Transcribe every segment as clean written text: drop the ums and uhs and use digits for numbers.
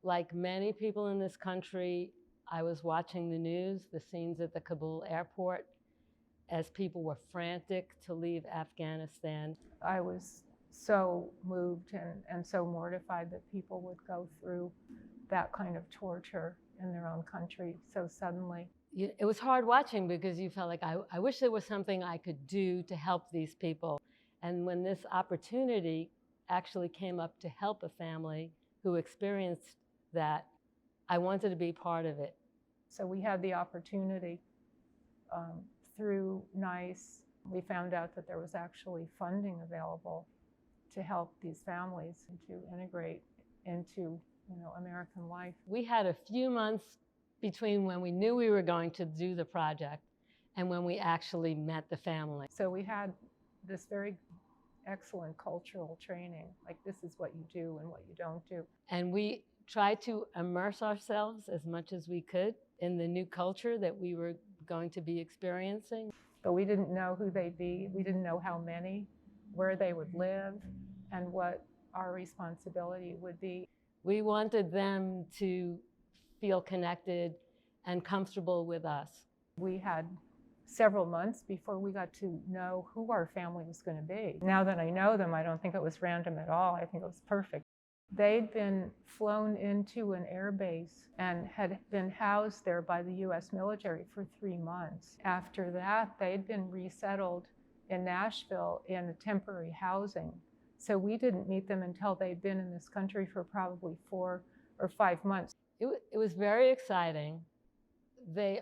Like many people in this country, I was watching the news, the scenes at the Kabul airport, as people were frantic to leave Afghanistan. I was so moved and so mortified that people would go through that kind of torture in their own country so suddenly. It was hard watching because you felt like, I wish there was something I could do to help these people. And when this opportunity actually came up to help a family who experienced that, I wanted to be part of it. So we had the opportunity um, through NICE. We found out that there was actually funding available to help these families and to integrate into American life. We had a few months between when we knew we were going to do the project and when we actually met the family. So we had this very excellent cultural training, like this is what you do and what you don't do. And we tried to immerse ourselves as much as we could in the new culture that we were going to be experiencing. But we didn't know who they'd be. We didn't know how many, where they would live, and what our responsibility would be. We wanted them to feel connected and comfortable with us. We had several months before we got to know who our family was going to be. Now that I know them, I don't think it was random at all. I think it was perfect. They'd been flown into an air base and had been housed there by the US military for 3 months. After that, they'd been resettled in Nashville in temporary housing. So we didn't meet them until they'd been in this country for probably 4 or 5 months. It was very exciting. They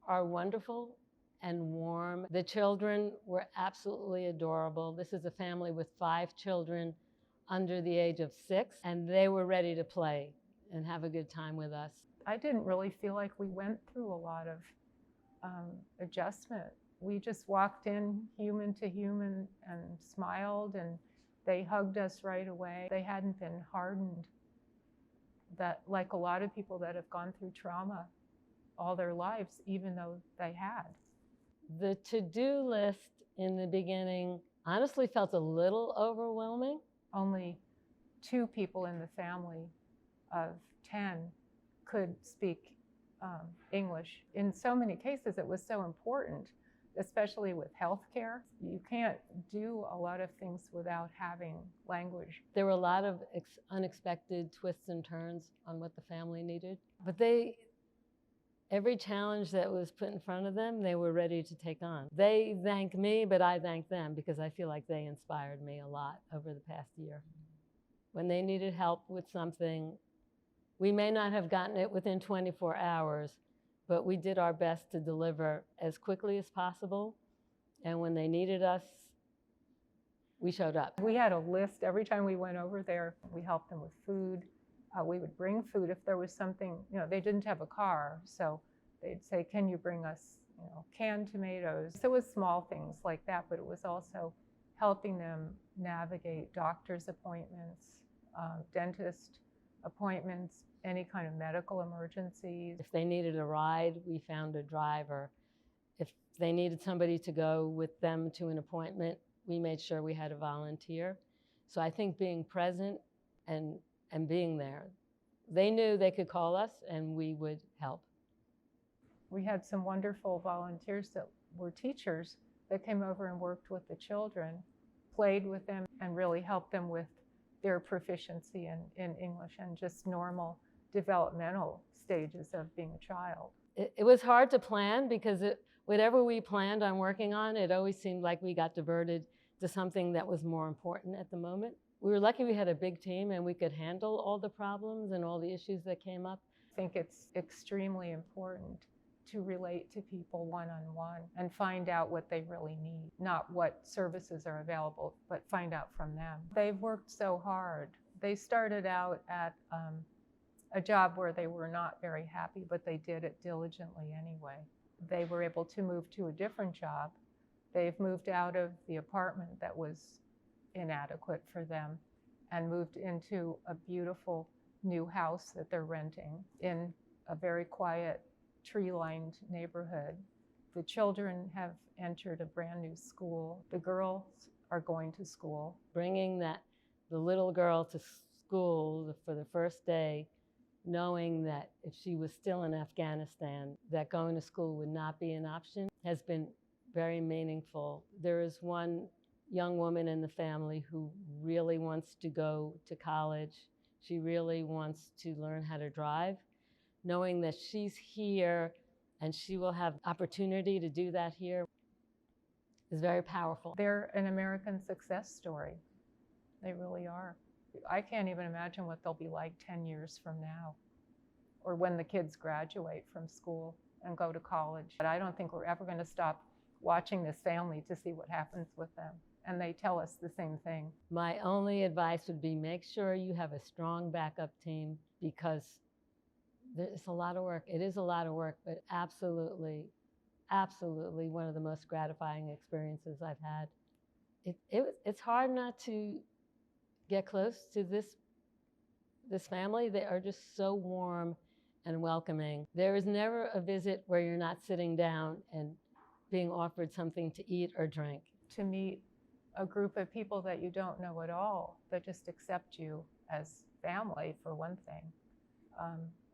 are wonderful and warm. The children were absolutely adorable. This is a family with 5 children under the age of 6, and they were ready to play and have a good time with us. I didn't really feel like we went through a lot of adjustment. We just walked in human to human and smiled, and they hugged us right away. They hadn't been hardened, that like a lot of people that have gone through trauma all their lives, even though they had. The to-do list in the beginning honestly felt a little overwhelming. Only 2 people in the family of 10 could speak English. In so many cases, it was so important, especially with healthcare. You can't do a lot of things without having language. There were a lot of unexpected twists and turns on what the family needed, but every challenge that was put in front of them, they were ready to take on. They thank me, but I thank them because I feel like they inspired me a lot over the past year. When they needed help with something, we may not have gotten it within 24 hours, but we did our best to deliver as quickly as possible. And when they needed us, we showed up. We had a list every time we went over there. We helped them with food. We would bring food if there was something, they didn't have a car, so they'd say, can you bring us, canned tomatoes? So it was small things like that, but it was also helping them navigate doctor's appointments, dentist appointments, any kind of medical emergencies. If they needed a ride, we found a driver. If they needed somebody to go with them to an appointment, we made sure we had a volunteer. So I think being present and being there, they knew they could call us and we would help. We had some wonderful volunteers that were teachers that came over and worked with the children, played with them, and really helped them with their proficiency in English and just normal developmental stages of being a child. It was hard to plan because whatever we planned on working on, it always seemed like we got diverted to something that was more important at the moment. We were lucky we had a big team and we could handle all the problems and all the issues that came up. I think it's extremely important to relate to people one-on-one and find out what they really need, not what services are available, but find out from them. They've worked so hard. They started out at a job where they were not very happy, but they did it diligently anyway. They were able to move to a different job. They've moved out of the apartment that was inadequate for them and moved into a beautiful new house that they're renting in a very quiet, tree-lined neighborhood. The children have entered a brand new school. The girls are going to school. Bringing the little girl to school for the first day knowing that if she was still in Afghanistan, that going to school would not be an option, has been very meaningful. There is one young woman in the family who really wants to go to college. She really wants to learn how to drive. Knowing that she's here and she will have opportunity to do that here is very powerful. They're an American success story. They really are. I can't even imagine what they'll be like 10 years from now, or when the kids graduate from school and go to college. But I don't think we're ever going to stop watching this family to see what happens with them. And they tell us the same thing. My only advice would be make sure you have a strong backup team, because it's a lot of work. It is a lot of work, but absolutely, absolutely one of the most gratifying experiences I've had. It's hard not to get close to this family. They are just so warm and welcoming. There is never a visit where you're not sitting down and being offered something to eat or drink. To meet a group of people that you don't know at all, that just accept you as family, for one thing,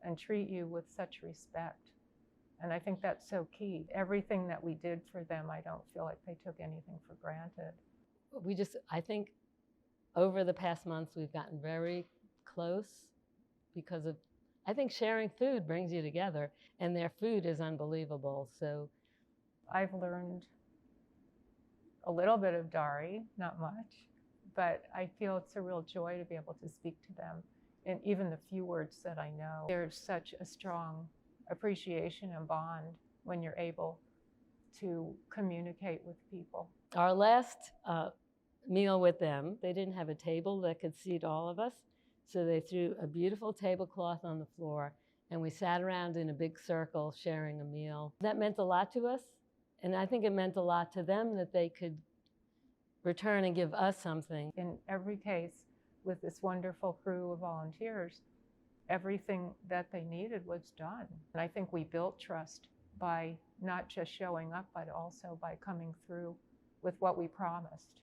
and treat you with such respect. And I think that's so key. Everything that we did for them, I don't feel like they took anything for granted. I think over the past months, we've gotten very close because of, I think sharing food brings you together, and their food is unbelievable. So I've learned a little bit of Dari, not much, but I feel it's a real joy to be able to speak to them in even the few words that I know. There's such a strong appreciation and bond when you're able to communicate with people. our last meal with them, they didn't have a table that could seat all of us, so they threw a beautiful tablecloth on the floor, and we sat around in a big circle sharing a meal. That meant a lot to us, and I think it meant a lot to them that they could return and give us something. In every case, with this wonderful crew of volunteers, everything that they needed was done. And I think we built trust by not just showing up, but also by coming through with what we promised.